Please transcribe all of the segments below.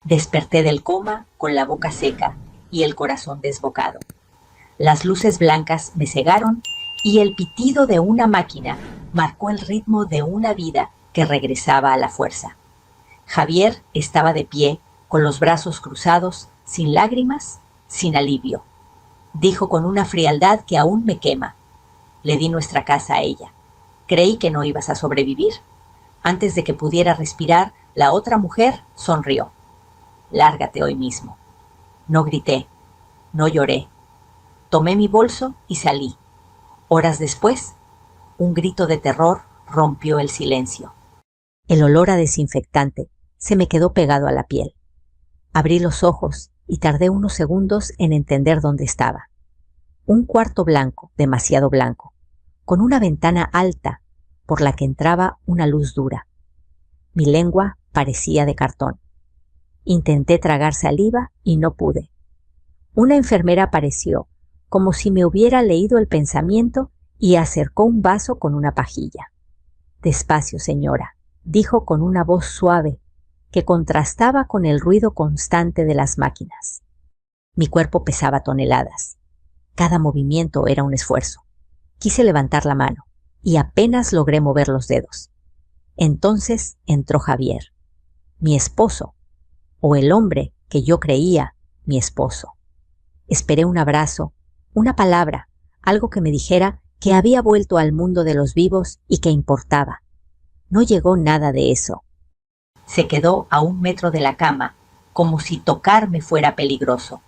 Desperté del coma con la boca seca y el corazón desbocado. Las luces blancas me cegaron y el pitido de una máquina marcó el ritmo de una vida que regresaba a la fuerza. Javier estaba de pie, con los brazos cruzados, sin lágrimas, sin alivio. Dijo con una frialdad que aún me quema: le di nuestra casa a ella. Creí que no ibas a sobrevivir. Antes de que pudiera respirar, la otra mujer sonrió. Lárgate hoy mismo. No grité, no lloré. Tomé mi bolso y salí. Horas después, un grito de terror rompió el silencio. El olor a desinfectante se me quedó pegado a la piel. Abrí los ojos y tardé unos segundos en entender dónde estaba. Un cuarto blanco, demasiado blanco, con una ventana alta por la que entraba una luz dura. Mi lengua parecía de cartón. Intenté tragar saliva y no pude. Una enfermera apareció, como si me hubiera leído el pensamiento, y acercó un vaso con una pajilla. Despacio, señora, dijo con una voz suave que contrastaba con el ruido constante de las máquinas. Mi cuerpo pesaba toneladas. Cada movimiento era un esfuerzo. Quise levantar la mano y apenas logré mover los dedos. Entonces entró Javier, mi esposo, o el hombre que yo creía mi esposo. Esperé un abrazo, una palabra, algo que me dijera que había vuelto al mundo de los vivos y que importaba. No llegó nada de eso. Se quedó a 1 metro de la cama, como si tocarme fuera peligroso.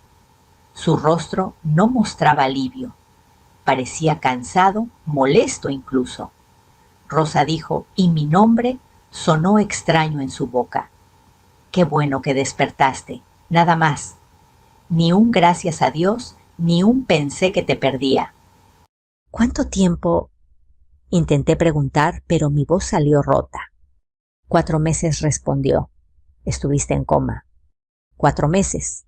Su rostro no mostraba alivio. Parecía cansado, molesto incluso. Rosa dijo, y mi nombre sonó extraño en su boca. Qué bueno que despertaste, nada más. Ni un gracias a Dios, ni un pensé que te perdía. ¿Cuánto tiempo? Intenté preguntar, pero mi voz salió rota. 4 meses, respondió. Estuviste en coma. 4 meses.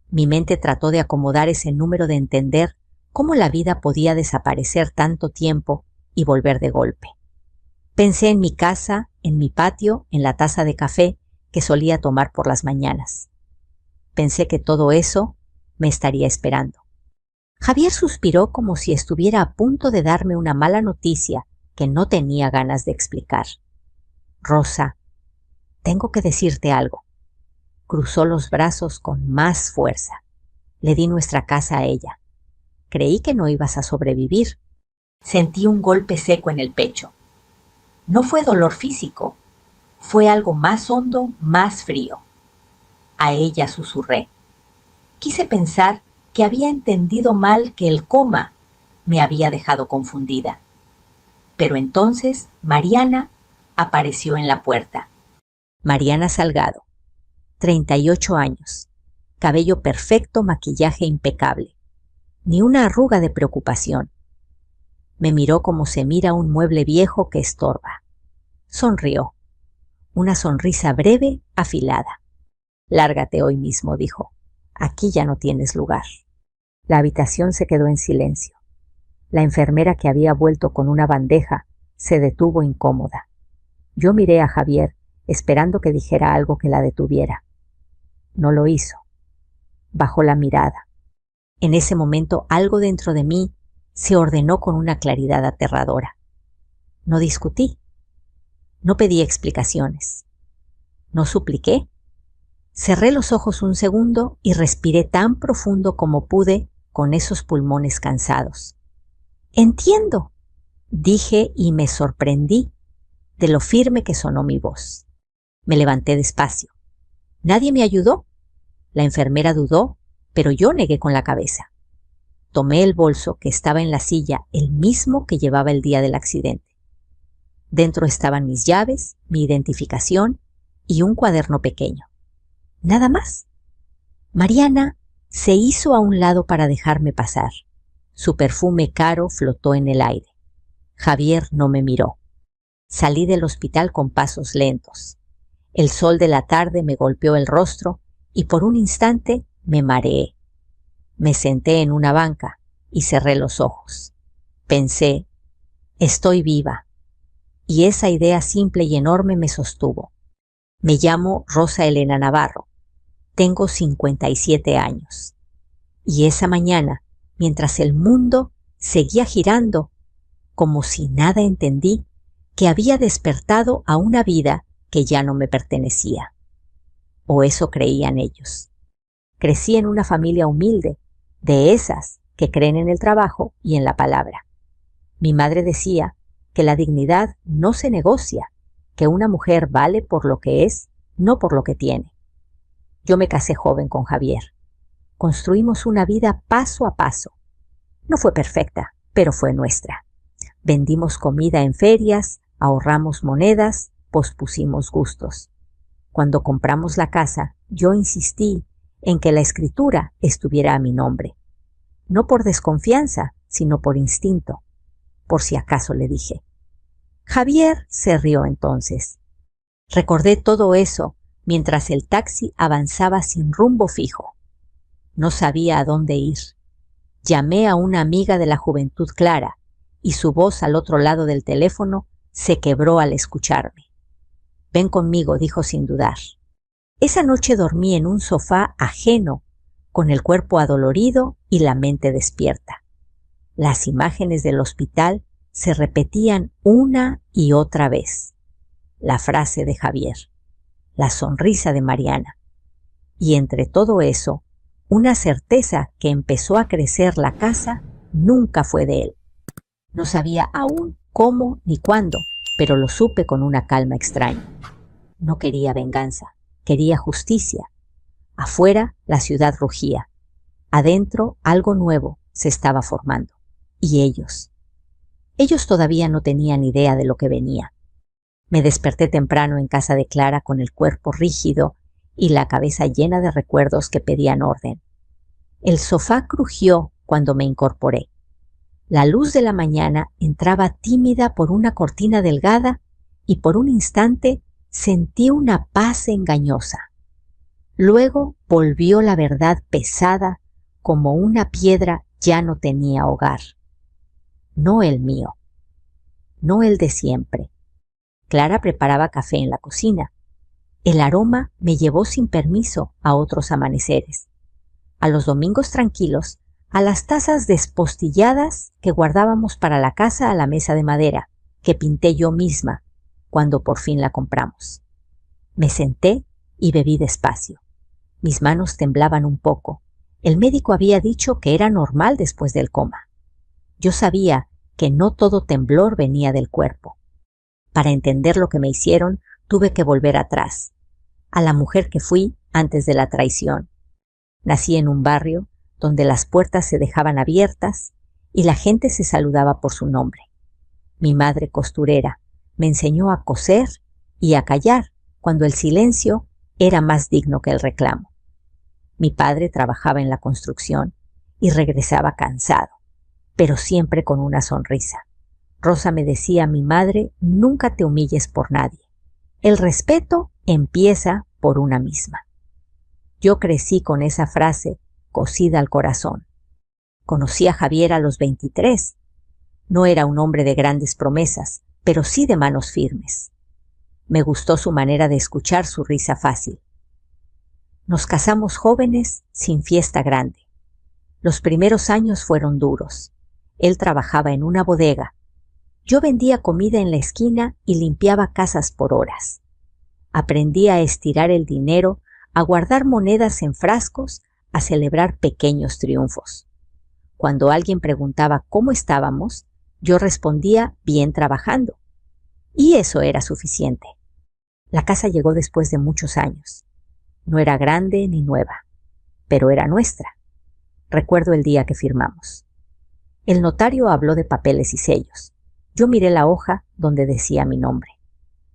Mi mente trató de acomodar ese número, de entender cómo la vida podía desaparecer tanto tiempo y volver de golpe. Pensé en mi casa, en mi patio, en la taza de café que solía tomar por las mañanas. Pensé que todo eso me estaría esperando. Javier suspiró como si estuviera a punto de darme una mala noticia que no tenía ganas de explicar. Rosa, tengo que decirte algo. Cruzó los brazos con más fuerza. Le di nuestra casa a ella. Creí que no ibas a sobrevivir. Sentí un golpe seco en el pecho. No fue dolor físico. Fue algo más hondo, más frío. A ella susurré. Quise pensar que había entendido mal, que el coma me había dejado confundida. Pero entonces Mariana apareció en la puerta. Mariana Salgado, 38 años, cabello perfecto, maquillaje impecable, ni una arruga de preocupación. Me miró como se mira un mueble viejo que estorba. Sonrió, una sonrisa breve, afilada. Lárgate hoy mismo, dijo. Aquí ya no tienes lugar. La habitación se quedó en silencio. La enfermera, que había vuelto con una bandeja, se detuvo incómoda. Yo miré a Javier, esperando que dijera algo que la detuviera. No lo hizo. Bajó la mirada. En ese momento algo dentro de mí se ordenó con una claridad aterradora. No discutí. No pedí explicaciones. No supliqué. Cerré los ojos un segundo y respiré tan profundo como pude con esos pulmones cansados. «Entiendo», dije, y me sorprendí de lo firme que sonó mi voz. Me levanté despacio. Nadie me ayudó. La enfermera dudó, pero yo negué con la cabeza. Tomé el bolso que estaba en la silla, el mismo que llevaba el día del accidente. Dentro estaban mis llaves, mi identificación y un cuaderno pequeño. Nada más. Mariana se hizo a un lado para dejarme pasar. Su perfume caro flotó en el aire. Javier no me miró. Salí del hospital con pasos lentos. El sol de la tarde me golpeó el rostro y por un instante me mareé. Me senté en una banca y cerré los ojos. Pensé, estoy viva. Y esa idea simple y enorme me sostuvo. Me llamo Rosa Elena Navarro. Tengo 57 años. Y esa mañana, mientras el mundo seguía girando, como si nada entendí, que había despertado a una vida que ya no me pertenecía. O eso creían ellos. Crecí en una familia humilde, de esas que creen en el trabajo y en la palabra. Mi madre decía que la dignidad no se negocia, que una mujer vale por lo que es, no por lo que tiene. Yo me casé joven con Javier. Construimos una vida paso a paso. No fue perfecta, pero fue nuestra. Vendimos comida en ferias, ahorramos monedas, pospusimos gustos. Cuando compramos la casa, yo insistí en que la escritura estuviera a mi nombre. No por desconfianza, sino por instinto. Por si acaso, le dije. Javier se rió entonces. Recordé todo eso mientras el taxi avanzaba sin rumbo fijo. No sabía a dónde ir. Llamé a una amiga de la juventud clara y su voz al otro lado del teléfono se quebró al escucharme. Ven conmigo, dijo sin dudar. Esa noche dormí en un sofá ajeno, con el cuerpo adolorido y la mente despierta. Las imágenes del hospital se repetían una y otra vez. La frase de Javier, la sonrisa de Mariana. Y entre todo eso, una certeza que empezó a crecer la casa nunca fue de él. No sabía aún cómo ni cuándo, pero lo supe con una calma extraña. No quería venganza, quería justicia. Afuera la ciudad rugía. Adentro algo nuevo se estaba formando. Y ellos. Ellos todavía no tenían idea de lo que venía. Me desperté temprano en casa de Clara con el cuerpo rígido y la cabeza llena de recuerdos que pedían orden. El sofá crujió cuando me incorporé. La luz de la mañana entraba tímida por una cortina delgada y por un instante sentí una paz engañosa. Luego volvió la verdad pesada como una piedra ya no tenía hogar. No el mío, no el de siempre. Clara preparaba café en la cocina. El aroma me llevó sin permiso a otros amaneceres. A los domingos tranquilos, a las tazas despostilladas que guardábamos para la casa a la mesa de madera, que pinté yo misma cuando por fin la compramos. Me senté y bebí despacio. Mis manos temblaban un poco. El médico había dicho que era normal después del coma. Yo sabía que no todo temblor venía del cuerpo. Para entender lo que me hicieron, tuve que volver atrás, a la mujer que fui antes de la traición. Nací en un barrio donde las puertas se dejaban abiertas y la gente se saludaba por su nombre. Mi madre costurera me enseñó a coser y a callar cuando el silencio era más digno que el reclamo. Mi padre trabajaba en la construcción y regresaba cansado, pero siempre con una sonrisa. Rosa, me decía mi madre, nunca te humilles por nadie. El respeto empieza por una misma. Yo crecí con esa frase cosida al corazón. Conocí a Javier a los 23. No era un hombre de grandes promesas, pero sí de manos firmes. Me gustó su manera de escuchar, su risa fácil. Nos casamos jóvenes, sin fiesta grande. Los primeros años fueron duros. Él trabajaba en una bodega. Yo vendía comida en la esquina y limpiaba casas por horas. Aprendí a estirar el dinero, a guardar monedas en frascos, a celebrar pequeños triunfos. Cuando alguien preguntaba cómo estábamos, yo respondía bien trabajando. Y eso era suficiente. La casa llegó después de muchos años. No era grande ni nueva, pero era nuestra. Recuerdo el día que firmamos. El notario habló de papeles y sellos. Yo miré la hoja donde decía mi nombre.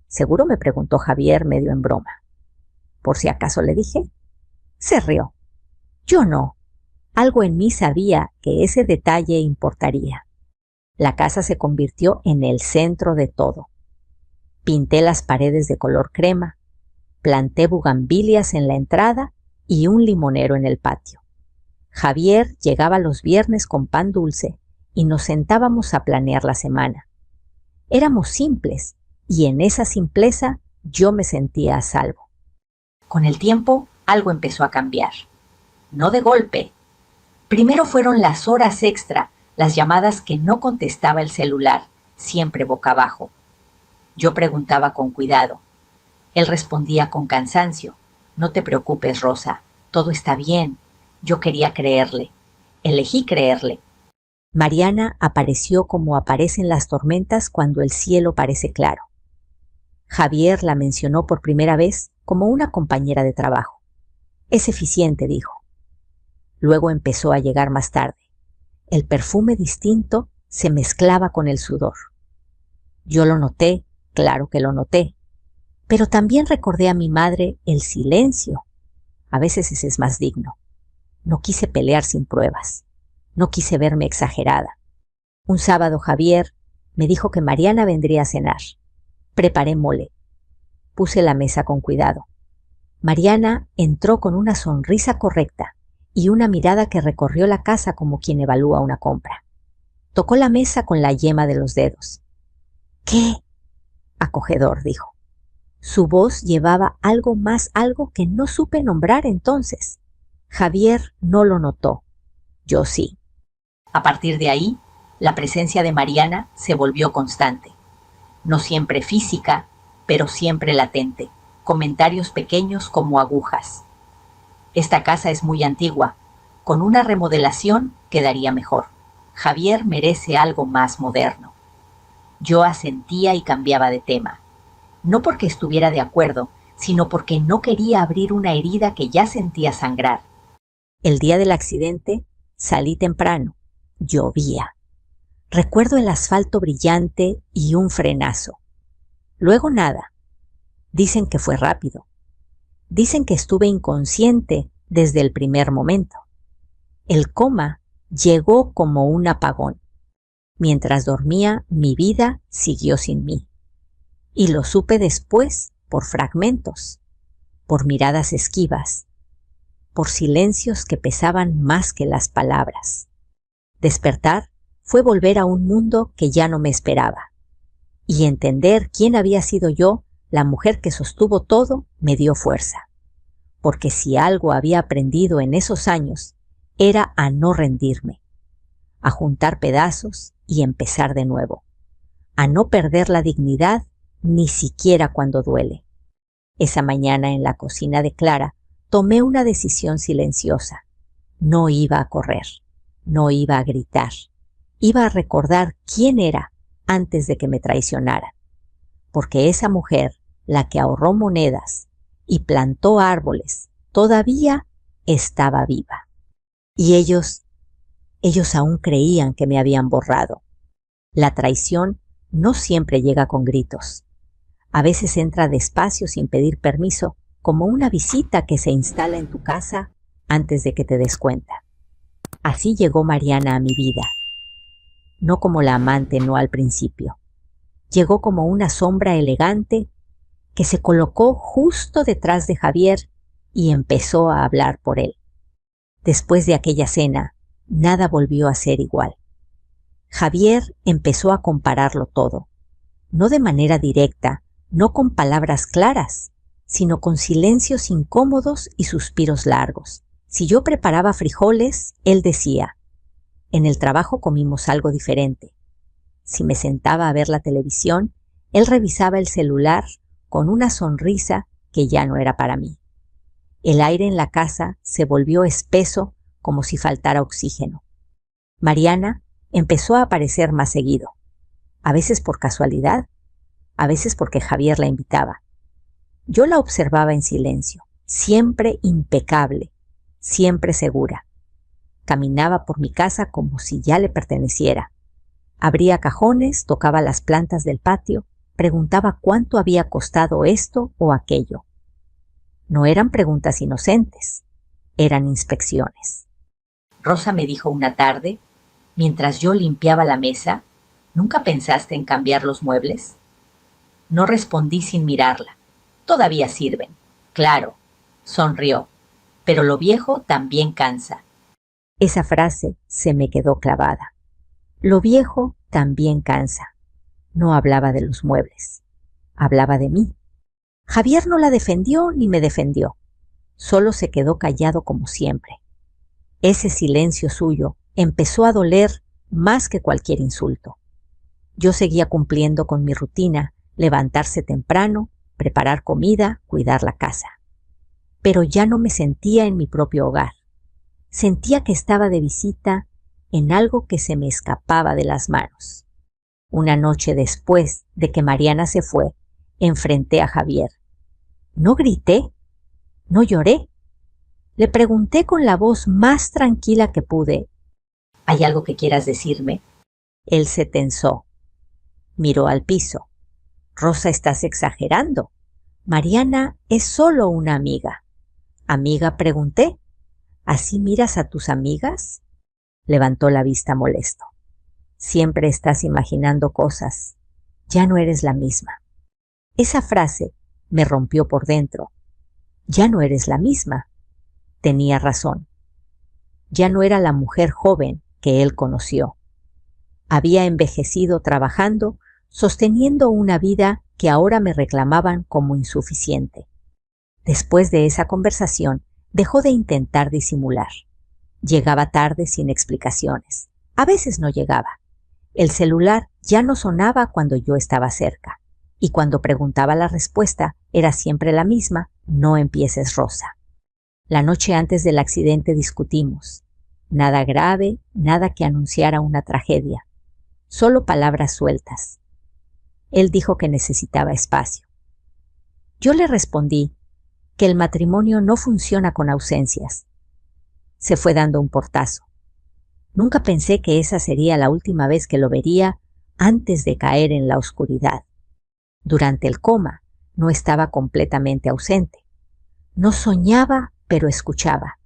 Seguro, me preguntó Javier medio en broma. Por si acaso, le dije. Se rió. Yo no. Algo en mí sabía que ese detalle importaría. La casa se convirtió en el centro de todo. Pinté las paredes de color crema, planté bugambilias en la entrada y un limonero en el patio. Javier llegaba los viernes con pan dulce y nos sentábamos a planear la semana. Éramos simples y en esa simpleza yo me sentía a salvo. Con el tiempo, algo empezó a cambiar. No de golpe. Primero fueron las horas extra, las llamadas que no contestaba el celular, siempre boca abajo. Yo preguntaba con cuidado. Él respondía con cansancio. No te preocupes, Rosa, todo está bien. Yo quería creerle. Elegí creerle. Mariana apareció como aparecen las tormentas cuando el cielo parece claro. Javier la mencionó por primera vez como una compañera de trabajo. Es eficiente, dijo. Luego empezó a llegar más tarde. El perfume distinto se mezclaba con el sudor. Yo lo noté, claro que lo noté. Pero también recordé a mi madre el silencio. A veces ese es más digno. No quise pelear sin pruebas. No quise verme exagerada. Un sábado Javier me dijo que Mariana vendría a cenar. Preparé mole. Puse la mesa con cuidado. Mariana entró con una sonrisa correcta y una mirada que recorrió la casa como quien evalúa una compra. Tocó la mesa con la yema de los dedos. ¿Qué? Acogedor, dijo. Su voz llevaba algo que no supe nombrar entonces. Javier no lo notó. Yo sí. A partir de ahí, la presencia de Mariana se volvió constante. No siempre física, pero siempre latente. Comentarios pequeños como agujas. Esta casa es muy antigua. Con una remodelación quedaría mejor. Javier merece algo más moderno. Yo asentía y cambiaba de tema. No porque estuviera de acuerdo, sino porque no quería abrir una herida que ya sentía sangrar. El día del accidente salí temprano. Llovía. Recuerdo el asfalto brillante y un frenazo. Luego nada. Dicen que fue rápido. Dicen que estuve inconsciente desde el primer momento. El coma llegó como un apagón. Mientras dormía, mi vida siguió sin mí. Y lo supe después por fragmentos, por miradas esquivas, por silencios que pesaban más que las palabras. Despertar fue volver a un mundo que ya no me esperaba. Y entender quién había sido yo, la mujer que sostuvo todo, me dio fuerza. Porque si algo había aprendido en esos años, era a no rendirme, a juntar pedazos y empezar de nuevo, a no perder la dignidad ni siquiera cuando duele. Esa mañana en la cocina de Clara tomé una decisión silenciosa. No iba a correr, no iba a gritar, iba a recordar quién era antes de que me traicionara. Porque esa mujer, la que ahorró monedas y plantó árboles, todavía estaba viva. Y ellos aún creían que me habían borrado. La traición no siempre llega con gritos. A veces entra despacio sin pedir permiso, como una visita que se instala en tu casa antes de que te des cuenta. Así llegó Mariana a mi vida. No como la amante, no al principio. Llegó como una sombra elegante que se colocó justo detrás de Javier y empezó a hablar por él. Después de aquella cena, nada volvió a ser igual. Javier empezó a compararlo todo, no de manera directa, no con palabras claras, sino con silencios incómodos y suspiros largos. Si yo preparaba frijoles, él decía, en el trabajo comimos algo diferente. Si me sentaba a ver la televisión, él revisaba el celular con una sonrisa que ya no era para mí. El aire en la casa se volvió espeso como si faltara oxígeno. Mariana empezó a aparecer más seguido, a veces por casualidad, a veces porque Javier la invitaba. Yo la observaba en silencio, siempre impecable, siempre segura. Caminaba por mi casa como si ya le perteneciera. Abría cajones, tocaba las plantas del patio, preguntaba cuánto había costado esto o aquello. No eran preguntas inocentes, eran inspecciones. Rosa me dijo una tarde, mientras yo limpiaba la mesa, ¿nunca pensaste en cambiar los muebles? No respondí sin mirarla. Todavía sirven. Claro, sonrió. Pero lo viejo también cansa. Esa frase se me quedó clavada. Lo viejo también cansa. No hablaba de los muebles. Hablaba de mí. Javier no la defendió ni me defendió. Solo se quedó callado como siempre. Ese silencio suyo empezó a doler más que cualquier insulto. Yo seguía cumpliendo con mi rutina, levantarse temprano, preparar comida, cuidar la casa. Pero ya no me sentía en mi propio hogar. Sentía que estaba de visita en algo que se me escapaba de las manos. Una noche después de que Mariana se fue, enfrenté a Javier. No grité, no lloré. Le pregunté con la voz más tranquila que pude: ¿hay algo que quieras decirme? Él se tensó. Miró al piso. Rosa, estás exagerando. Mariana es solo una amiga. ¿Amiga? Pregunté. ¿Así miras a tus amigas? Levantó la vista molesto. Siempre estás imaginando cosas. Ya no eres la misma. Esa frase me rompió por dentro. Ya no eres la misma. Tenía razón. Ya no era la mujer joven que él conoció. Había envejecido trabajando, sosteniendo una vida que ahora me reclamaban como insuficiente. Después de esa conversación, dejó de intentar disimular. Llegaba tarde sin explicaciones. A veces no llegaba. El celular ya no sonaba cuando yo estaba cerca. Y cuando preguntaba la respuesta, era siempre la misma: no empieces, Rosa. La noche antes del accidente discutimos. Nada grave, nada que anunciara una tragedia. Solo palabras sueltas. Él dijo que necesitaba espacio. Yo le respondí que el matrimonio no funciona con ausencias. Se fue dando un portazo. Nunca pensé que esa sería la última vez que lo vería antes de caer en la oscuridad. Durante el coma no estaba completamente ausente. No soñaba, pero escuchaba,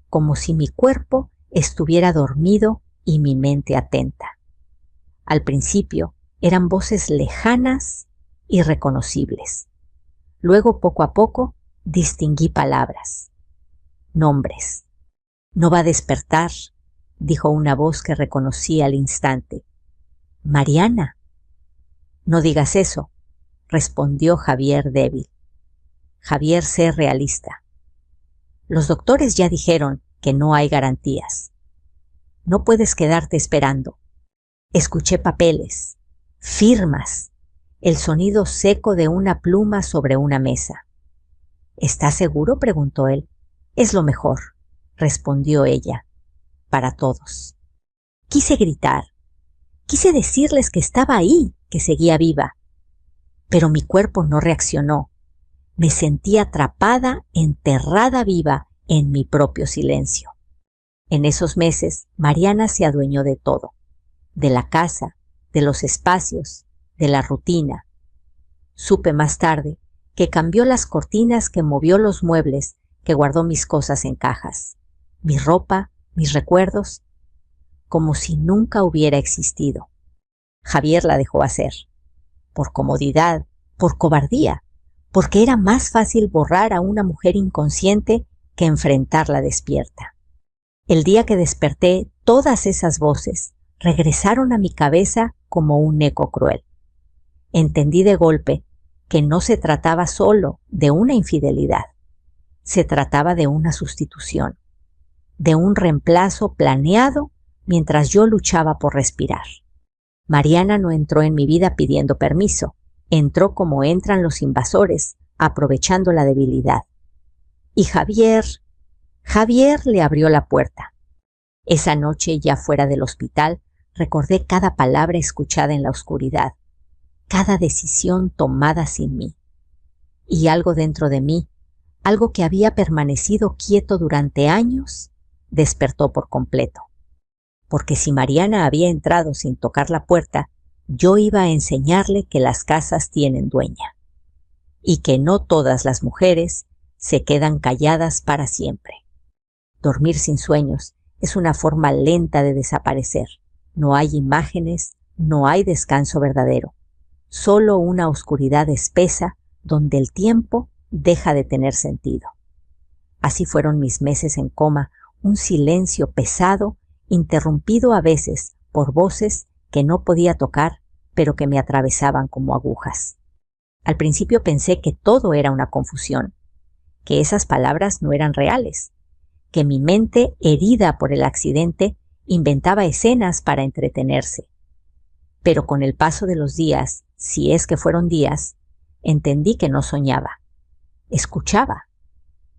como si mi cuerpo estuviera dormido y mi mente atenta. Al principio eran voces lejanas y reconocibles. Luego, poco a poco, distinguí palabras, nombres. No va a despertar, dijo una voz que reconocí al instante. Mariana. No digas eso, respondió Javier débil. Javier, sé realista. Los doctores ya dijeron que no hay garantías. No puedes quedarte esperando. Escuché papeles, firmas, el sonido seco de una pluma sobre una mesa. ¿Estás seguro?, preguntó él. Es lo mejor, respondió ella, para todos. Quise gritar, quise decirles que estaba ahí, que seguía viva, pero mi cuerpo no reaccionó. Me sentí atrapada, enterrada viva en mi propio silencio. En esos meses, Mariana se adueñó de todo, de la casa, de los espacios, de la rutina. Supe más tarde que cambió las cortinas, que movió los muebles, que guardó mis cosas en cajas, mi ropa, mis recuerdos, como si nunca hubiera existido. Javier la dejó hacer, por comodidad, por cobardía, porque era más fácil borrar a una mujer inconsciente que enfrentarla despierta. El día que desperté, todas esas voces regresaron a mi cabeza como un eco cruel. Entendí de golpe que no se trataba solo de una infidelidad. Se trataba de una sustitución, de un reemplazo planeado mientras yo luchaba por respirar. Mariana no entró en mi vida pidiendo permiso. Entró como entran los invasores, aprovechando la debilidad. Y Javier le abrió la puerta. Esa noche, ya fuera del hospital, recordé cada palabra escuchada en la oscuridad, cada decisión tomada sin mí. Y algo dentro de mí, algo que había permanecido quieto durante años, despertó por completo. Porque si Mariana había entrado sin tocar la puerta, yo iba a enseñarle que las casas tienen dueña, y que no todas las mujeres se quedan calladas para siempre. Dormir sin sueños es una forma lenta de desaparecer. No hay imágenes, no hay descanso verdadero. Solo una oscuridad espesa donde el tiempo deja de tener sentido. Así fueron mis meses en coma, un silencio pesado, interrumpido a veces por voces que no podía tocar, pero que me atravesaban como agujas. Al principio pensé que todo era una confusión, que esas palabras no eran reales, que mi mente, herida por el accidente, inventaba escenas para entretenerse. Pero con el paso de los días, si es que fueron días, entendí que no soñaba. Escuchaba.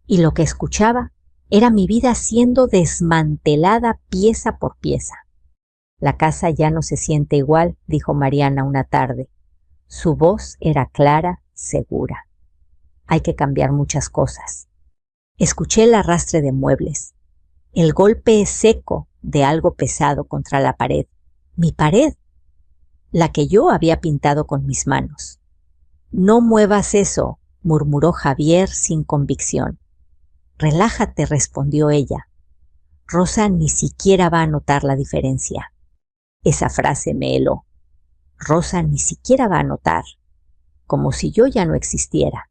Y lo que escuchaba era mi vida siendo desmantelada pieza por pieza. La casa ya no se siente igual, dijo Mariana una tarde. Su voz era clara, segura. Hay que cambiar muchas cosas. Escuché el arrastre de muebles, el golpe seco de algo pesado contra la pared. Mi pared, la que yo había pintado con mis manos. No muevas eso, murmuró Javier sin convicción. Relájate, respondió ella. Rosa ni siquiera va a notar la diferencia. Esa frase me heló. Rosa ni siquiera va a notar, como si yo ya no existiera,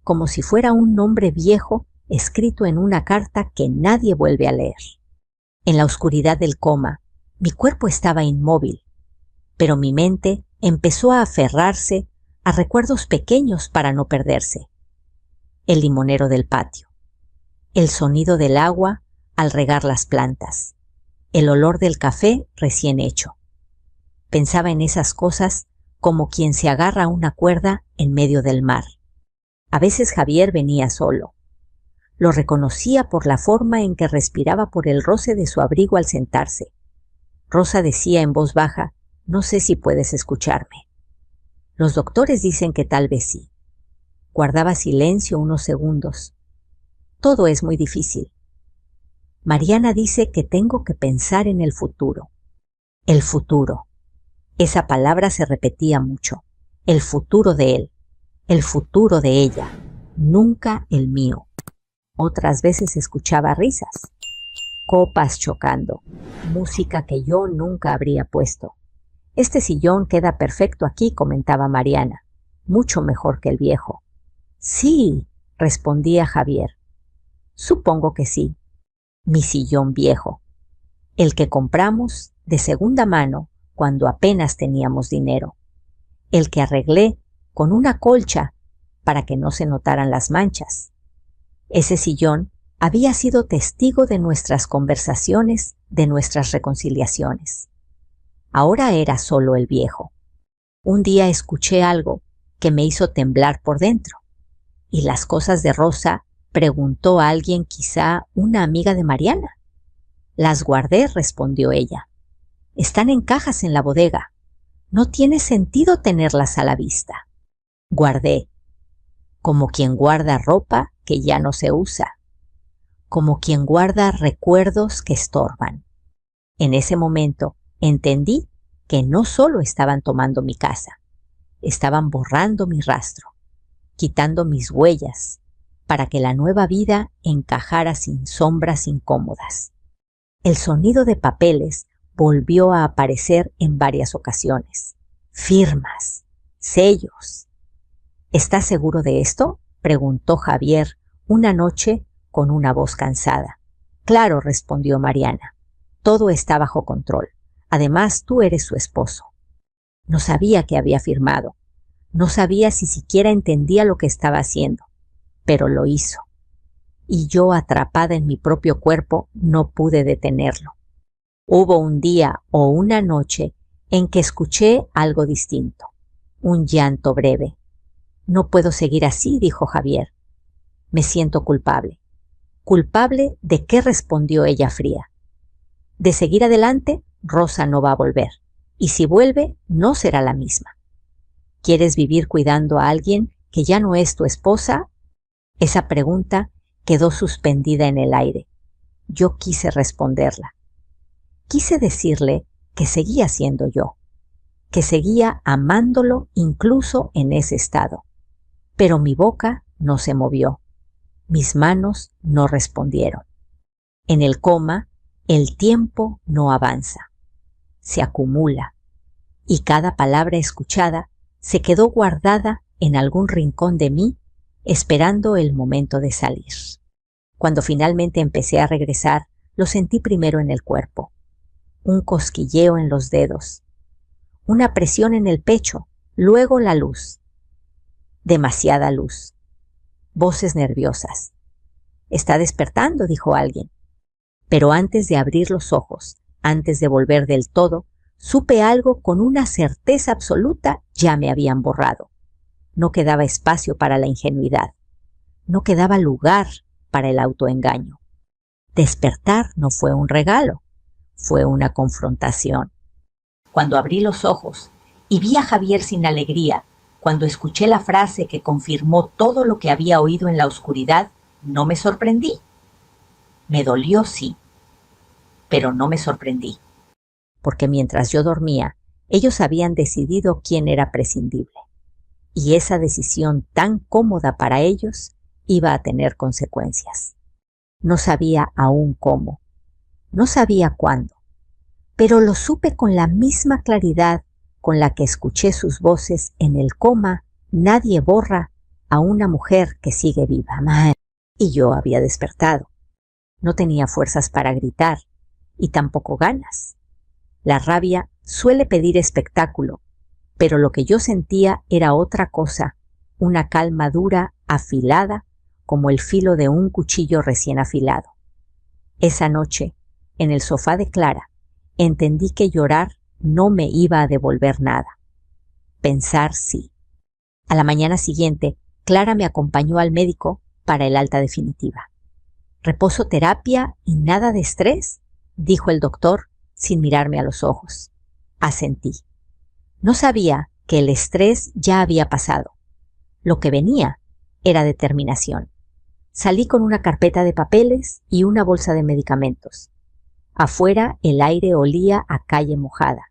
como si fuera un nombre viejo escrito en una carta que nadie vuelve a leer. En la oscuridad del coma, mi cuerpo estaba inmóvil, pero mi mente empezó a aferrarse a recuerdos pequeños para no perderse. El limonero del patio, el sonido del agua al regar las plantas, el olor del café recién hecho. Pensaba en esas cosas como quien se agarra a una cuerda en medio del mar. A veces Javier venía solo. Lo reconocía por la forma en que respiraba por el roce de su abrigo al sentarse. Rosa decía en voz baja, no sé si puedes escucharme. Los doctores dicen que tal vez sí. Guardaba silencio unos segundos. Todo es muy difícil. Mariana dice que tengo que pensar en el futuro. El futuro. Esa palabra se repetía mucho. El futuro de él. El futuro de ella. Nunca el mío. Otras veces escuchaba risas. Copas chocando. Música que yo nunca habría puesto. Este sillón queda perfecto aquí, comentaba Mariana. Mucho mejor que el viejo. Sí, respondía Javier. Supongo que sí. Mi sillón viejo. El que compramos de segunda mano cuando apenas teníamos dinero. El que arreglé con una colcha para que no se notaran las manchas. Ese sillón había sido testigo de nuestras conversaciones, de nuestras reconciliaciones. Ahora era solo el viejo. Un día escuché algo que me hizo temblar por dentro. ¿Y las cosas de Rosa? Preguntó alguien, quizá una amiga de Mariana. Las guardé, respondió ella. Están en cajas en la bodega. No tiene sentido tenerlas a la vista. Guardé, como quien guarda ropa que ya no se usa, como quien guarda recuerdos que estorban. En ese momento entendí que no solo estaban tomando mi casa, estaban borrando mi rastro, quitando mis huellas, para que la nueva vida encajara sin sombras incómodas. El sonido de papeles volvió a aparecer en varias ocasiones. Firmas, sellos. ¿Estás seguro de esto?, preguntó Javier una noche con una voz cansada. Claro, respondió Mariana. Todo está bajo control. Además, tú eres su esposo. No sabía que había firmado. No sabía si siquiera entendía lo que estaba haciendo. Pero lo hizo. Y yo, atrapada en mi propio cuerpo, no pude detenerlo. Hubo un día o una noche en que escuché algo distinto. Un llanto breve. No puedo seguir así, dijo Javier. Me siento culpable. ¿Culpable de qué?, respondió ella fría. De seguir adelante, Rosa no va a volver. Y si vuelve, no será la misma. ¿Quieres vivir cuidando a alguien que ya no es tu esposa? Esa pregunta quedó suspendida en el aire. Yo quise responderla. Quise decirle que seguía siendo yo, que seguía amándolo incluso en ese estado. Pero mi boca no se movió. Mis manos no respondieron. En el coma, el tiempo no avanza. Se acumula. Y cada palabra escuchada se quedó guardada en algún rincón de mí, esperando el momento de salir. Cuando finalmente empecé a regresar, lo sentí primero en el cuerpo. Un cosquilleo en los dedos. Una presión en el pecho, luego la luz. Demasiada luz. Voces nerviosas. «Está despertando», dijo alguien. Pero antes de abrir los ojos, antes de volver del todo, supe algo con una certeza absoluta: ya me habían borrado. No quedaba espacio para la ingenuidad. No quedaba lugar para el autoengaño. Despertar no fue un regalo, fue una confrontación. Cuando abrí los ojos y vi a Javier sin alegría, cuando escuché la frase que confirmó todo lo que había oído en la oscuridad, no me sorprendí. Me dolió, sí, pero no me sorprendí. Porque mientras yo dormía, ellos habían decidido quién era prescindible. Y esa decisión tan cómoda para ellos iba a tener consecuencias. No sabía aún cómo, no sabía cuándo, pero lo supe con la misma claridad con la que escuché sus voces en el coma. Nadie borra a una mujer que sigue viva. Y yo había despertado. No tenía fuerzas para gritar y tampoco ganas. La rabia suele pedir espectáculo, pero lo que yo sentía era otra cosa, una calma dura, afilada, como el filo de un cuchillo recién afilado. Esa noche, en el sofá de Clara, entendí que llorar no me iba a devolver nada. Pensar sí. A la mañana siguiente, Clara me acompañó al médico para el alta definitiva. «¿Reposo, terapia y nada de estrés?», dijo el doctor sin mirarme a los ojos. Asentí. No sabía que el estrés ya había pasado. Lo que venía era determinación. Salí con una carpeta de papeles y una bolsa de medicamentos. Afuera el aire olía a calle mojada.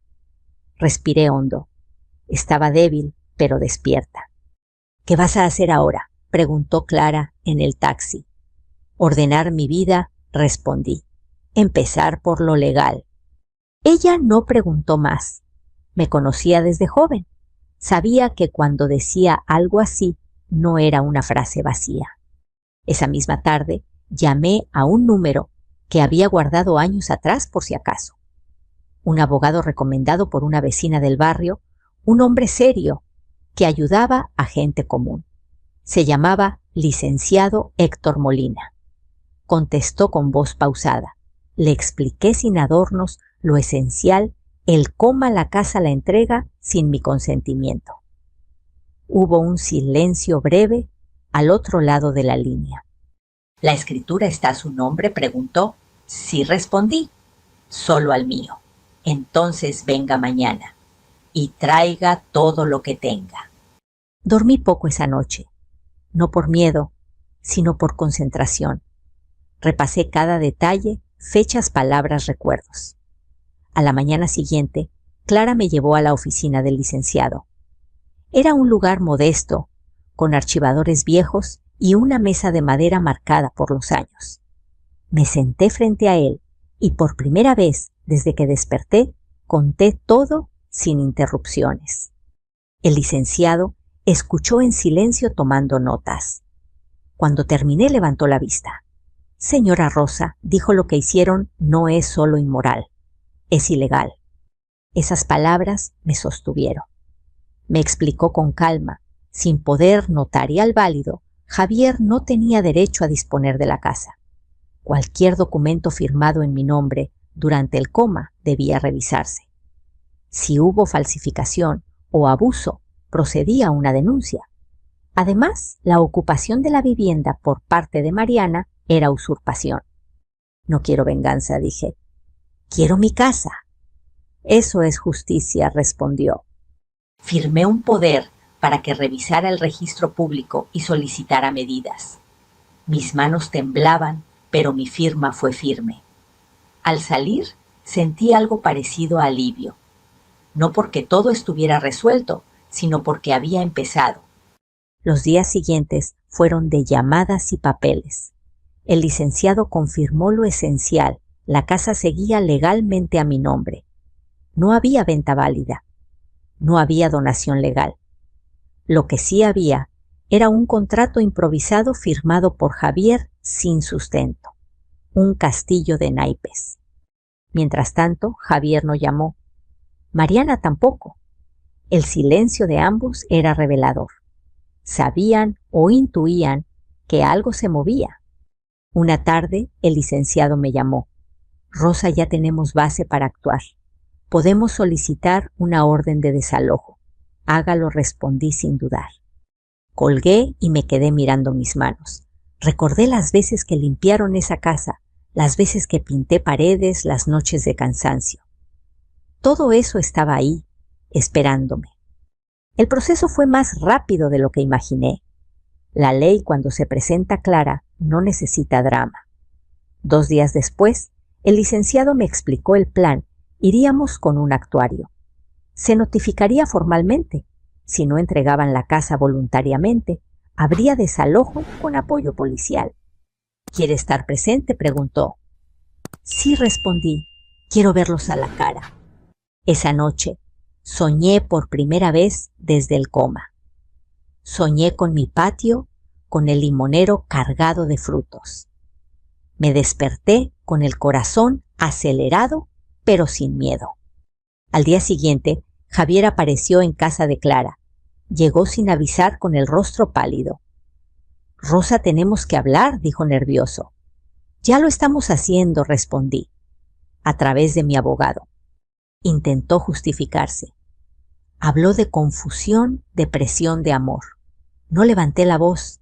Respiré hondo. Estaba débil, pero despierta. «¿Qué vas a hacer ahora?», preguntó Clara en el taxi. «Ordenar mi vida», respondí. «Empezar por lo legal». Ella no preguntó más. Me conocía desde joven. Sabía que cuando decía algo así, no era una frase vacía. Esa misma tarde llamé a un número que había guardado años atrás por si acaso. Un abogado recomendado por una vecina del barrio, un hombre serio que ayudaba a gente común. Se llamaba licenciado Héctor Molina. Contestó con voz pausada. Le expliqué sin adornos lo esencial: el coma la casa la entrega sin mi consentimiento. Hubo un silencio breve al otro lado de la línea. «¿La escritura está a su nombre?», preguntó. Sí, respondí. «Solo al mío». «Entonces venga mañana y traiga todo lo que tenga». Dormí poco esa noche, no por miedo, sino por concentración. Repasé cada detalle, fechas, palabras, recuerdos. A la mañana siguiente, Clara me llevó a la oficina del licenciado. Era un lugar modesto, con archivadores viejos y una mesa de madera marcada por los años. Me senté frente a él y por primera vez desde que desperté conté todo sin interrupciones. El licenciado escuchó en silencio tomando notas. Cuando terminé levantó la vista. «Señora Rosa», dijo, «lo que hicieron no es solo inmoral, es ilegal». Esas palabras me sostuvieron. Me explicó con calma. Sin poder notarial válido, Javier no tenía derecho a disponer de la casa. Cualquier documento firmado en mi nombre durante el coma debía revisarse. Si hubo falsificación o abuso, procedía una denuncia. Además, la ocupación de la vivienda por parte de Mariana era usurpación. «No quiero venganza», dije. «Quiero mi casa». «Eso es justicia», respondió. Firmé un poder para que revisara el registro público y solicitara medidas. Mis manos temblaban, pero mi firma fue firme. Al salir, sentí algo parecido a alivio. No porque todo estuviera resuelto, sino porque había empezado. Los días siguientes fueron de llamadas y papeles. El licenciado confirmó lo esencial: la casa seguía legalmente a mi nombre. No había venta válida. No había donación legal. Lo que sí había era un contrato improvisado firmado por Javier sin sustento. Un castillo de naipes. Mientras tanto, Javier no llamó. Mariana tampoco. El silencio de ambos era revelador. Sabían o intuían que algo se movía. Una tarde el licenciado me llamó. Rosa, ya tenemos base para actuar. Podemos solicitar una orden de desalojo. Hágalo, respondí sin dudar. Colgué y me quedé mirando mis manos. Recordé las veces que limpiaron esa casa, las veces que pinté paredes, las noches de cansancio. Todo eso estaba ahí, esperándome. El proceso fue más rápido de lo que imaginé. La ley, cuando se presenta clara, no necesita drama. 2 días después, el licenciado me explicó el plan. Iríamos con un actuario. Se notificaría formalmente. Si no entregaban la casa voluntariamente, habría desalojo con apoyo policial. ¿Quiere estar presente?, preguntó. Sí, respondí. Quiero verlos a la cara. Esa noche soñé por primera vez desde el coma. Soñé con mi patio, con el limonero cargado de frutos. Me desperté con el corazón acelerado, pero sin miedo. Al día siguiente, Javier apareció en casa de Clara. Llegó sin avisar con el rostro pálido. Rosa, tenemos que hablar, dijo nervioso. Ya lo estamos haciendo, respondí, a través de mi abogado. Intentó justificarse. Habló de confusión, depresión de amor. No levanté la voz.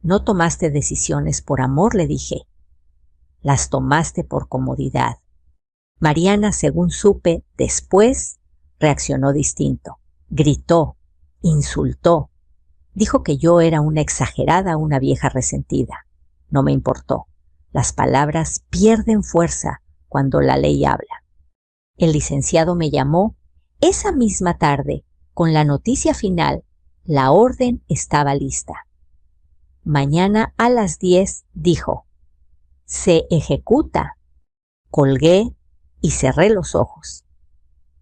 No tomaste decisiones por amor, le dije. Las tomaste por comodidad. Mariana, según supe después, reaccionó distinto. Gritó, insultó. Dijo que yo era una exagerada, una vieja resentida. No me importó. Las palabras pierden fuerza cuando la ley habla. El licenciado me llamó esa misma tarde con la noticia final. La orden estaba lista. Mañana a las 10, dijo. Se ejecuta. Colgué y cerré los ojos.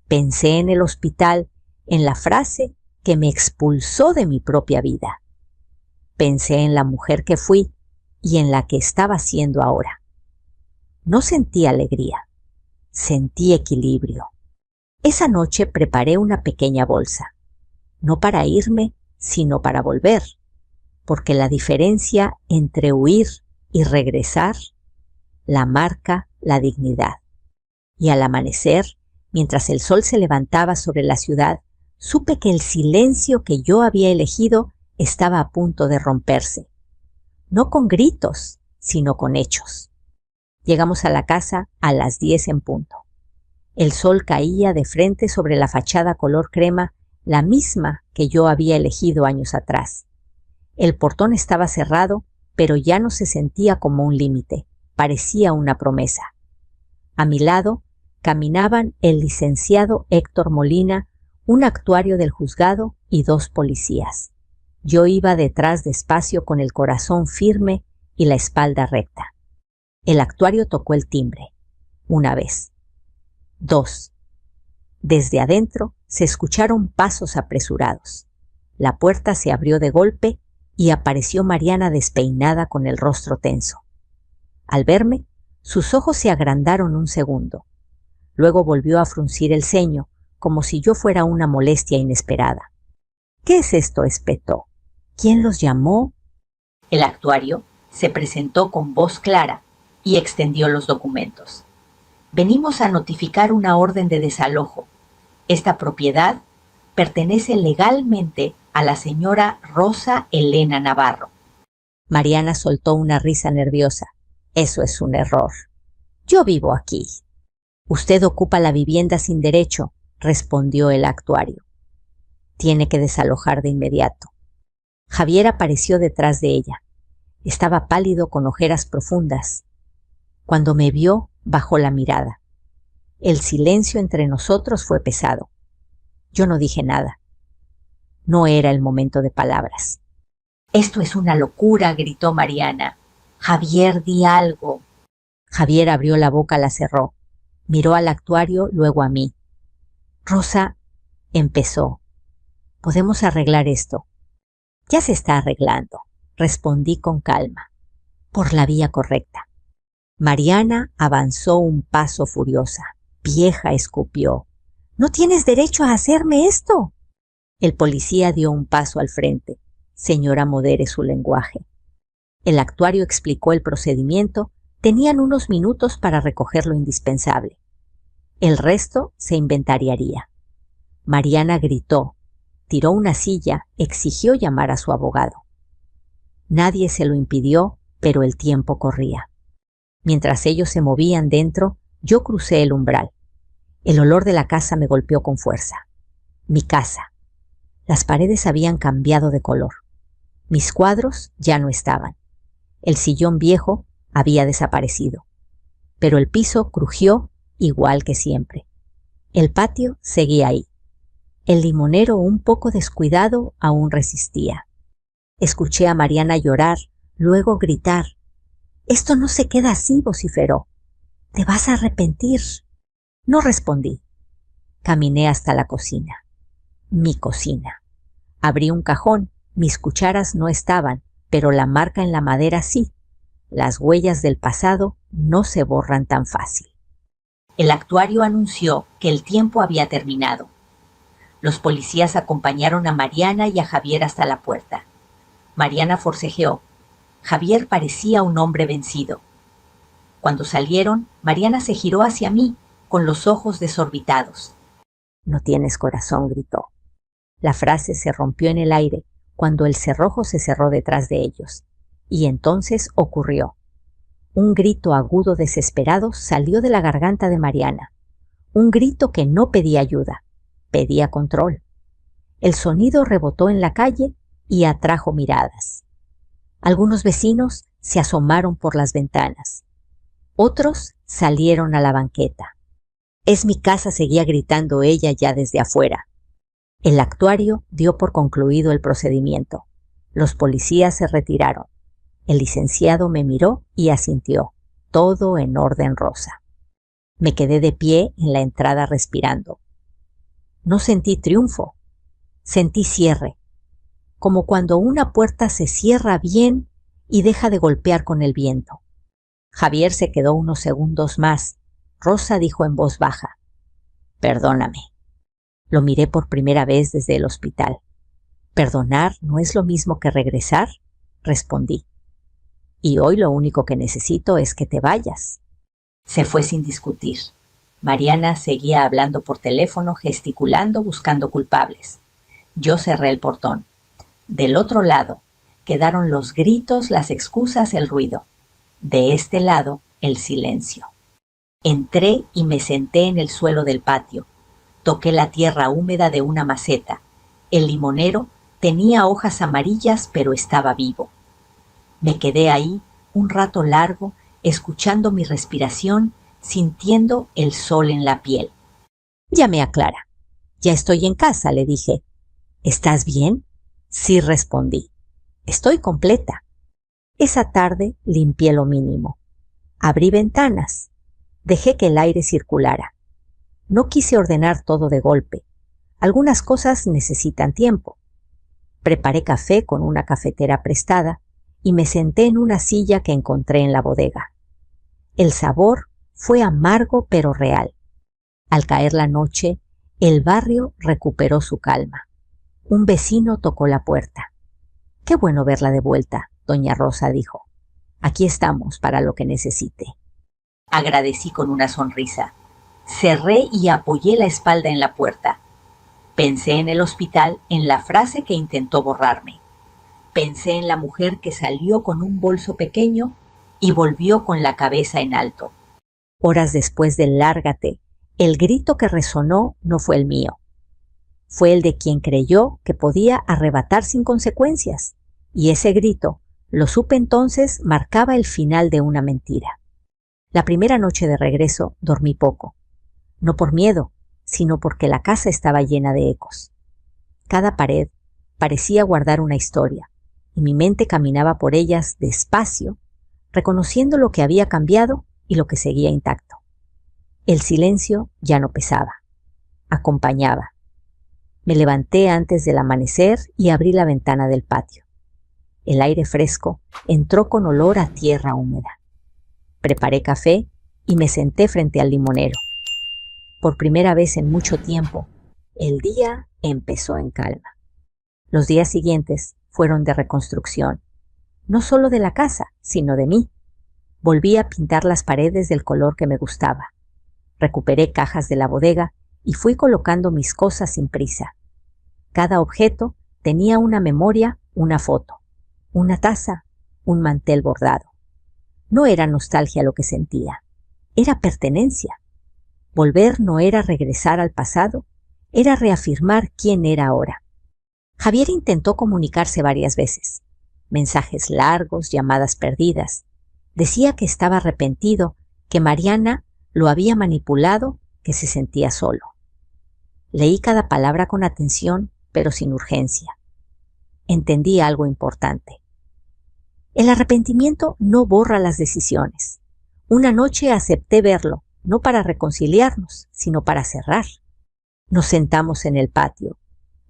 Pensé en el hospital, en la frase que me expulsó de mi propia vida. Pensé en la mujer que fui y en la que estaba siendo ahora. No sentí alegría, sentí equilibrio. Esa noche preparé una pequeña bolsa, no para irme, sino para volver, porque la diferencia entre huir y regresar la marca la dignidad. Y al amanecer, mientras el sol se levantaba sobre la ciudad, supe que el silencio que yo había elegido estaba a punto de romperse. No con gritos, sino con hechos. Llegamos a la casa a las 10 en punto. El sol caía de frente sobre la fachada color crema, la misma que yo había elegido años atrás. El portón estaba cerrado, pero ya no se sentía como un límite, parecía una promesa. A mi lado caminaban el licenciado Héctor Molina, un actuario del juzgado y 2 policías. Yo iba detrás despacio con el corazón firme y la espalda recta. El actuario tocó el timbre. 1 vez. 2. Desde adentro se escucharon pasos apresurados. La puerta se abrió de golpe y apareció Mariana despeinada con el rostro tenso. Al verme, sus ojos se agrandaron un segundo. Luego volvió a fruncir el ceño, como si yo fuera una molestia inesperada. ¿Qué es esto?, espetó. ¿Quién los llamó? El actuario se presentó con voz clara y extendió los documentos. Venimos a notificar una orden de desalojo. Esta propiedad pertenece legalmente a la señora Rosa Elena Navarro. Mariana soltó una risa nerviosa. Eso es un error. Yo vivo aquí. Usted ocupa la vivienda sin derecho, respondió el actuario. Tiene que desalojar de inmediato. Javier apareció detrás de ella. Estaba pálido con ojeras profundas. Cuando me vio, bajó la mirada. El silencio entre nosotros fue pesado. Yo no dije nada. No era el momento de palabras. «Esto es una locura», gritó Mariana. «Javier, di algo». Javier abrió la boca, la cerró. Miró al actuario, luego a mí. «Rosa», empezó. «Podemos arreglar esto». «Ya se está arreglando», respondí con calma. «Por la vía correcta». Mariana avanzó un paso furiosa. Vieja, escupió. «No tienes derecho a hacerme esto». El policía dio un paso al frente. Señora, modere su lenguaje. El actuario explicó el procedimiento. Tenían unos minutos para recoger lo indispensable. El resto se inventariaría. Mariana gritó, tiró una silla, exigió llamar a su abogado. Nadie se lo impidió, pero el tiempo corría. Mientras ellos se movían dentro, yo crucé el umbral. El olor de la casa me golpeó con fuerza. Mi casa. Las paredes habían cambiado de color. Mis cuadros ya no estaban. El sillón viejo había desaparecido. Pero el piso crujió igual que siempre. El patio seguía ahí. El limonero, un poco descuidado, aún resistía. Escuché a Mariana llorar, luego gritar. «Esto no se queda así», vociferó. «Te vas a arrepentir». No respondí. Caminé hasta la cocina. Mi cocina. Abrí un cajón. Mis cucharas no estaban, pero la marca en la madera sí. Las huellas del pasado no se borran tan fácil. El actuario anunció que el tiempo había terminado. Los policías acompañaron a Mariana y a Javier hasta la puerta. Mariana forcejeó. Javier parecía un hombre vencido. Cuando salieron, Mariana se giró hacia mí, con los ojos desorbitados. «No tienes corazón», gritó. La frase se rompió en el aire cuando el cerrojo se cerró detrás de ellos. Y entonces ocurrió. Un grito agudo desesperado salió de la garganta de Mariana. Un grito que no pedía ayuda, pedía control. El sonido rebotó en la calle y atrajo miradas. Algunos vecinos se asomaron por las ventanas. Otros salieron a la banqueta. «Es mi casa», seguía gritando ella ya desde afuera. El actuario dio por concluido el procedimiento. Los policías se retiraron. El licenciado me miró y asintió. Todo en orden rosa. Me quedé de pie en la entrada respirando. No sentí triunfo. Sentí cierre. Como cuando una puerta se cierra bien y deja de golpear con el viento. Javier se quedó unos segundos más. Rosa dijo en voz baja: «Perdóname». Lo miré por primera vez desde el hospital. «¿Perdonar no es lo mismo que regresar?», respondí. «Y hoy lo único que necesito es que te vayas». Se fue sin discutir. Mariana seguía hablando por teléfono, gesticulando, buscando culpables. Yo cerré el portón. Del otro lado quedaron los gritos, las excusas, el ruido. De este lado, el silencio. Entré y me senté en el suelo del patio. Toqué la tierra húmeda de una maceta. El limonero tenía hojas amarillas, pero estaba vivo. Me quedé ahí un rato largo, escuchando mi respiración, sintiendo el sol en la piel. Llamé a Clara. «Ya estoy en casa», le dije. «¿Estás bien?». Sí, respondí. «Estoy completa». Esa tarde limpié lo mínimo. Abrí ventanas. Dejé que el aire circulara. No quise ordenar todo de golpe. Algunas cosas necesitan tiempo. Preparé café con una cafetera prestada y me senté en una silla que encontré en la bodega. El sabor fue amargo pero real. Al caer la noche, el barrio recuperó su calma. Un vecino tocó la puerta. «Qué bueno verla de vuelta», doña Rosa dijo. «Aquí estamos para lo que necesite». Agradecí con una sonrisa. Cerré y apoyé la espalda en la puerta. Pensé en el hospital, en la frase que intentó borrarme. Pensé en la mujer que salió con un bolso pequeño y volvió con la cabeza en alto. Horas después del «lárgate», el grito que resonó no fue el mío. Fue el de quien creyó que podía arrebatar sin consecuencias. Y ese grito, lo supe entonces, marcaba el final de una mentira. La primera noche de regreso dormí poco. No por miedo, sino porque la casa estaba llena de ecos. Cada pared parecía guardar una historia, y mi mente caminaba por ellas despacio, reconociendo lo que había cambiado y lo que seguía intacto. El silencio ya no pesaba, acompañaba. Me levanté antes del amanecer y abrí la ventana del patio. El aire fresco entró con olor a tierra húmeda. Preparé café y me senté frente al limonero. Por primera vez en mucho tiempo, el día empezó en calma. Los días siguientes fueron de reconstrucción, no solo de la casa, sino de mí. Volví a pintar las paredes del color que me gustaba. Recuperé cajas de la bodega y fui colocando mis cosas sin prisa. Cada objeto tenía una memoria, una foto, una taza, un mantel bordado. No era nostalgia lo que sentía, era pertenencia. Volver no era regresar al pasado, era reafirmar quién era ahora. Javier intentó comunicarse varias veces. Mensajes largos, llamadas perdidas. Decía que estaba arrepentido, que Mariana lo había manipulado, que se sentía solo. Leí cada palabra con atención, pero sin urgencia. Entendí algo importante. El arrepentimiento no borra las decisiones. Una noche acepté verlo, no para reconciliarnos, sino para cerrar. Nos sentamos en el patio.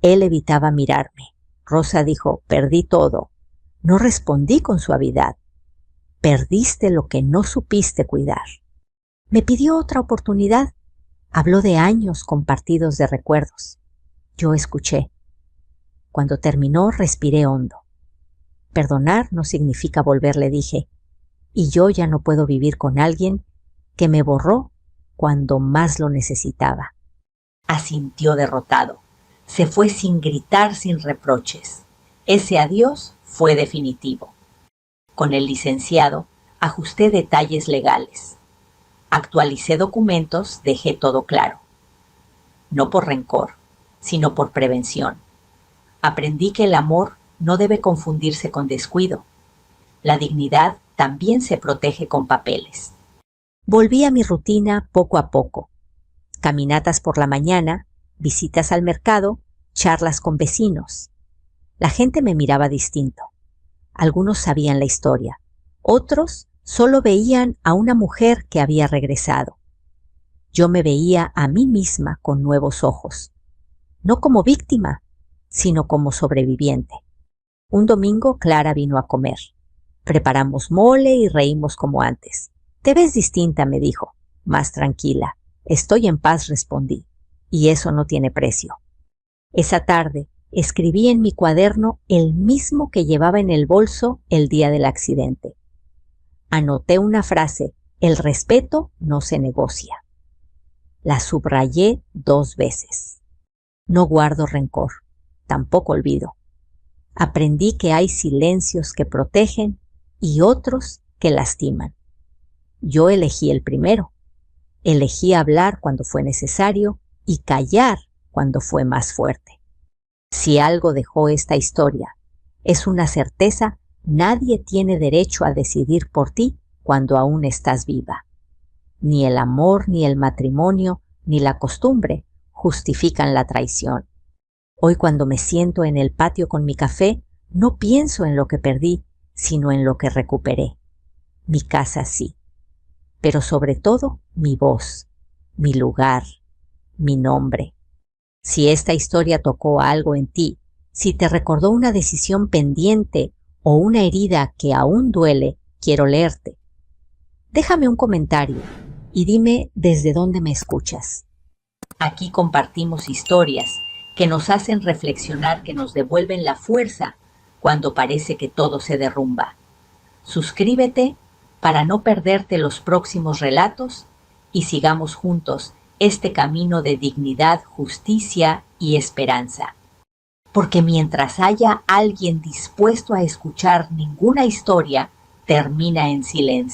Él evitaba mirarme. Rosa dijo, perdí todo. No respondí con suavidad. Perdiste lo que no supiste cuidar. Me pidió otra oportunidad. Habló de años compartidos de recuerdos. Yo escuché. Cuando terminó, respiré hondo. Perdonar no significa volver, le dije, y yo ya no puedo vivir con alguien que me borró cuando más lo necesitaba. Asintió derrotado. Se fue sin gritar, sin reproches. Ese adiós fue definitivo. Con el licenciado ajusté detalles legales. Actualicé documentos, dejé todo claro. No por rencor, sino por prevención. Aprendí que el amor no debe confundirse con descuido. La dignidad también se protege con papeles. Volví a mi rutina poco a poco. Caminatas por la mañana, visitas al mercado, charlas con vecinos. La gente me miraba distinto. Algunos sabían la historia. Otros solo veían a una mujer que había regresado. Yo me veía a mí misma con nuevos ojos. No como víctima, sino como sobreviviente. Un domingo Clara vino a comer. Preparamos mole y reímos como antes. Te ves distinta, me dijo, más tranquila. Estoy en paz, respondí, y eso no tiene precio. Esa tarde escribí en mi cuaderno el mismo que llevaba en el bolso el día del accidente. Anoté una frase, el respeto no se negocia. La subrayé 2 veces. No guardo rencor, tampoco olvido. Aprendí que hay silencios que protegen y otros que lastiman. Yo elegí el primero. Elegí hablar cuando fue necesario y callar cuando fue más fuerte. Si algo dejó esta historia, es una certeza: nadie tiene derecho a decidir por ti cuando aún estás viva. Ni el amor, ni el matrimonio, ni la costumbre justifican la traición. Hoy, cuando me siento en el patio con mi café, no pienso en lo que perdí, sino en lo que recuperé. Mi casa sí, pero sobre todo mi voz, mi lugar, mi nombre. Si esta historia tocó algo en ti, si te recordó una decisión pendiente o una herida que aún duele, quiero leerte. Déjame un comentario y dime desde dónde me escuchas. Aquí compartimos historias que nos hacen reflexionar, que nos devuelven la fuerza cuando parece que todo se derrumba. Suscríbete para no perderte los próximos relatos y sigamos juntos este camino de dignidad, justicia y esperanza. Porque mientras haya alguien dispuesto a escuchar, ninguna historia termina en silencio.